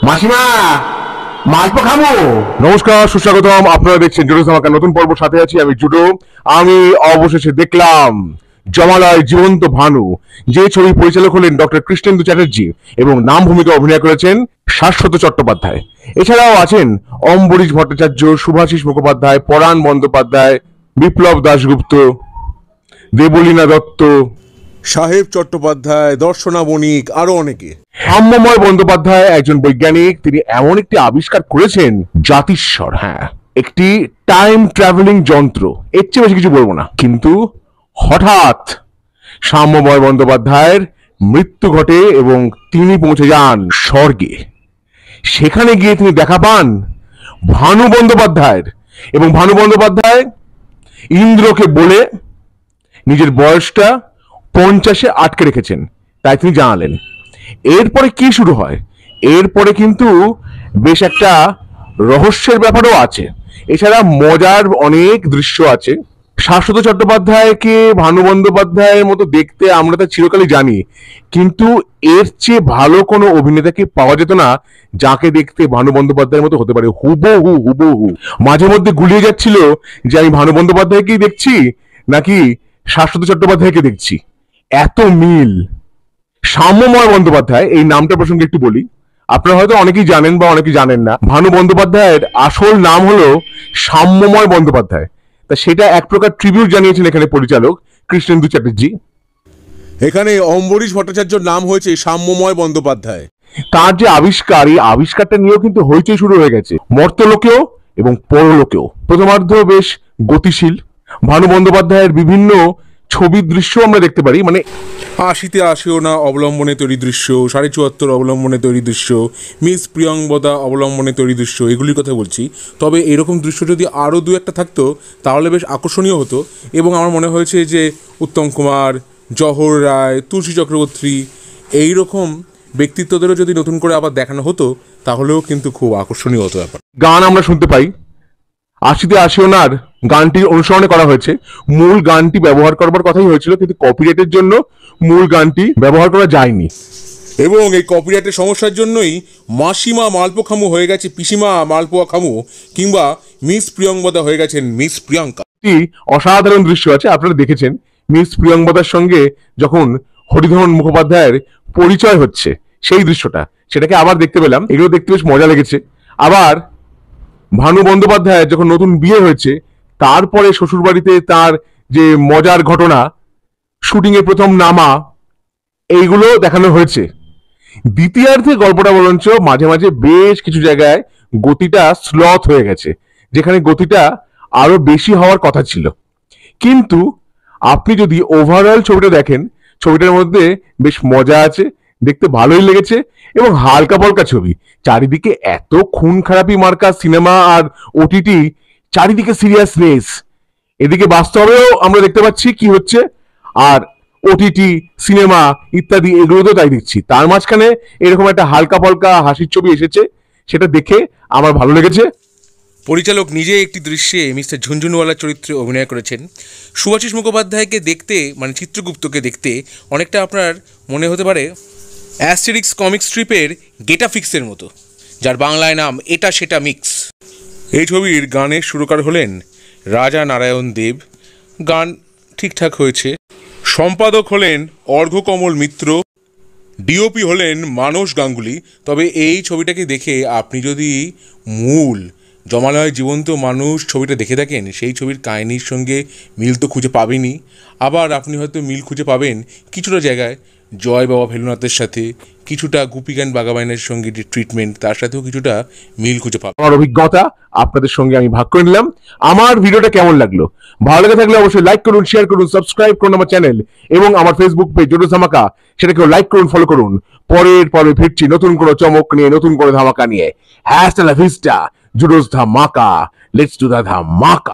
মাসিমা, মালপো খাবো। নমস্কার, সুস্বাগতম। আপনারা দেখছেন জুডো ধামাকা নতুন পর্ব, সাথে আছি আমি জুডো। আমি অবশেষে দেখলাম জমালয় জীবন্ত ভানু, যে ছবি পরিচালক হলেন ডক্টর কৃষ্ণেন্দু চ্যাটার্জি এবং নাম ভূমিকা অভিনয় করেছেন শাশ্বত চট্টোপাধ্যায়। এছাড়াও আছেন অম্বরীশ ভট্টাচার্য, শুভাশিস মুখোপাধ্যায়, পরাণ বন্দ্যোপাধ্যায়, বিপ্লব দাশগুপ্ত, দেবলীনা দত্ত, সাহেব চট্টোপাধ্যায়, দর্শনা বণিক, আরো অনেকে। সাম্যময় বন্দ্যোপাধ্যায় একজন বৈজ্ঞানিক। তিনি এমন একটি আবিষ্কার করেছেন, জাতিস্বর, হ্যাঁ, একটি টাইম ট্রাভেলিং যন্ত্র। এর চেয়ে বেশি কিছু বলবো না। কিন্তু হঠাৎ সাম্যময় বন্দ্যোপাধ্যায়ের মৃত্যু ঘটে এবং তিনি পৌঁছে যান স্বর্গে। সেখানে গিয়ে তিনি দেখা পান ভানু বন্দ্যোপাধ্যায়ের, এবং ভানু বন্দ্যোপাধ্যায় ইন্দ্রকে বলে নিজের বয়সটা 50-এ আটকে রেখেছেন, তাই তিনি জানালেন। এরপরে কি শুরু হয়? এরপরে কিন্তু বেশ একটা রহস্যের ব্যাপারও আছে। এছাড়া মজার অনেক দৃশ্য আছে। শাশ্বত চট্টোপাধ্যায়কে ভানু বন্দ্যোপাধ্যায়ের মতো দেখতে আমরা তা চিরকালই জানি, কিন্তু এর চেয়ে ভালো কোনো অভিনেতাকে পাওয়া যেত না যাকে দেখতে ভানু বন্দ্যোপাধ্যায়ের মতো হতে পারে, হুবহু হুবহু। মাঝে মধ্যে গুলিয়ে যাচ্ছিল যে আমি ভানু বন্দ্যোপাধ্যায়কেই দেখছি নাকি শাশ্বত চট্টোপাধ্যায়কে দেখছি, এত মিল। সাম্যময় বন্দ্যোপাধ্যায় এই নামটা প্রসঙ্গে একটু বলি। আপনারা হয়তো অনেকেই জানেন বা অনেকেই জানেন না, ভানু বন্দ্যোপাধ্যায়ের আসল নাম হলো সাম্যময় বন্দ্যোপাধ্যায়। তা সেটা এক প্রকার ট্রিবিউট জানিয়েছেন এখানে পরিচালক কৃষ্ণেন্দু চ্যাটার্জি। এখানে অম্বরীশ ভট্টাচার্যর নাম হয়েছে সাম্যময় বন্দ্যোপাধ্যায়। তার যে আবিষ্কার, এই আবিষ্কারটা নিয়েও কিন্তু হইচই শুরু হয়ে গেছে মর্তলোকেও এবং পরলোকেও। প্রথমার্ধ বেশ গতিশীল। ভানু বন্দ্যোপাধ্যায়ের বিভিন্ন ছবির দৃশ্য আমরা দেখতে পারি, মানে 80-তে আসিও না অবলম্বনে তৈরি দৃশ্য, 74.5 অবলম্বনে তৈরি দৃশ্য, মিস প্রিয়ংবদা অবলম্বনে তৈরি দৃশ্য, এগুলির কথা বলছি। তবে এরকম দৃশ্য যদি আরও দু একটা থাকতো তাহলে বেশ আকর্ষণীয় হতো। এবং আমার মনে হয়েছে যে উত্তম কুমার, জহর রায়, তুলসী চক্রবর্তী, এইরকম ব্যক্তিত্বদেরও যদি নতুন করে আবার দেখানো হতো তাহলেও কিন্তু খুব আকর্ষণীয় হতো ব্যাপার। গান আমরা শুনতে পাই। 80-তে আসিও নার গানটির অনুসরণে করা হয়েছে। মূল গানটি ব্যবহার করবার কথাই হয়েছিল, কিন্তু কপিরাইটের জন্য মূল গানটি ব্যবহার করা যায়নি। এবং এই কপিরাইটের সমস্যার জন্যই মাসিমা মালপো খামু হয়ে গেছে পিসিমা মালপোয়া খামু, কিংবা মিস প্রিয়ংবদা হয়ে গেছেন মিস প্রিয়াঙ্কা। একটি অসাধারণ দৃশ্য আছে, আপনারা দেখেছেন। মিস প্রিয়ংবদার সঙ্গে যখন হরিধরন মুখোপাধ্যায়ের পরিচয় হচ্ছে, সেই দৃশ্যটা, সেটাকে আবার দেখতে পেলাম। এগুলো দেখতে বেশ মজা লেগেছে। আবার ভানু বন্দ্যোপাধ্যায়ের যখন নতুন বিয়ে হয়েছে, তারপরে শ্বশুরবাড়িতে তার যে মজার ঘটনা, শুটিং এর প্রথম নামা, এইগুলো দেখানো হয়েছে। দ্বিতীয়ার্ধে গল্পটা বরঞ্চ মাঝে মাঝে বেশ কিছু জায়গায় গতিটা স্লথ হয়ে গেছে, যেখানে গতিটা আরো বেশি হওয়ার কথা ছিল। কিন্তু আপনি যদি ওভারঅল ছবিটা দেখেন, ছবিটার মধ্যে বেশ মজা আছে, দেখতে ভালোই লেগেছে এবং হালকা পালকা ছবি। চারিদিকে এত খুন খারাপি মার্কা সিনেমা আর ওটিটি, চারিদিকে সিরিয়াসনেস। এদিকে বাস্তবেও আমরা দেখতে পাচ্ছি কি হচ্ছে, আর ওটিটি সিনেমা ইত্যাদি এগুলো তো তাই দেখছি। তার মাঝখানে এরকম একটা হালকা পালকা হাসির ছবি এসেছে, সেটা দেখে আমার ভালো লেগেছে। পরিচালক নিজে একটি দৃশ্যে মিস্টার ঝুনঝুনওয়ালার চরিত্রে অভিনয় করেছেন। শুভাশিস মুখোপাধ্যায়কে দেখতে, মানে চিত্রগুপ্তকে দেখতে অনেকটা আপনার মনে হতে পারে অ্যাস্টেরিক্স কমিক স্ট্রিপের গেটাফিক্সের মতো, যার বাংলায় নাম এটা সেটা মিক্স। এই ছবির গানের সুরকার হলেন রাজা নারায়ণ দেব। গান ঠিকঠাক হয়েছে। সম্পাদক হলেন অর্ঘ্যকমল মিত্র। ডিওপি হলেন মানস গাঙ্গুলি। তবে এই ছবিটাকে দেখে আপনি যদি মূল জমালয় জীবন্ত মানুষ ছবিটা দেখে থাকেন, সেই ছবির কাহিনীর সঙ্গে মিল তো খুঁজে পাবেনই। আবার আপনি হয়তো মিল খুঁজে পাবেন কিছুটা জায়গায় জয় বাবা ভেলুনাথের সাথে, কিছুটা গুপিগান বাগাবাইনের সঙ্গে যে ট্রিটমেন্ট, তার সাথেও কিছুটা মিল খুঁজে পাবেন। আমার অভিজ্ঞতা আপনাদের সঙ্গে আমি ভাগ করে নিলাম। আমার ভিডিওটা কেমন লাগলো? ভালো লেগে থাকলে অবশ্যই লাইক করুন, শেয়ার করুন, সাবস্ক্রাইব করুন আমার চ্যানেল এবং আমার ফেসবুক পেজ জুডো ধামাকা, সেটাকেও লাইক করুন, ফলো করুন। পরের পর্বে ফিরছি নতুন কোনো চমক নিয়ে, নতুন কোনো ধামাকা নিয়ে। হ্যাস্টালা ভিস্টা, জুডোস ধামাকা, লেটস ডু দা ধামাকা।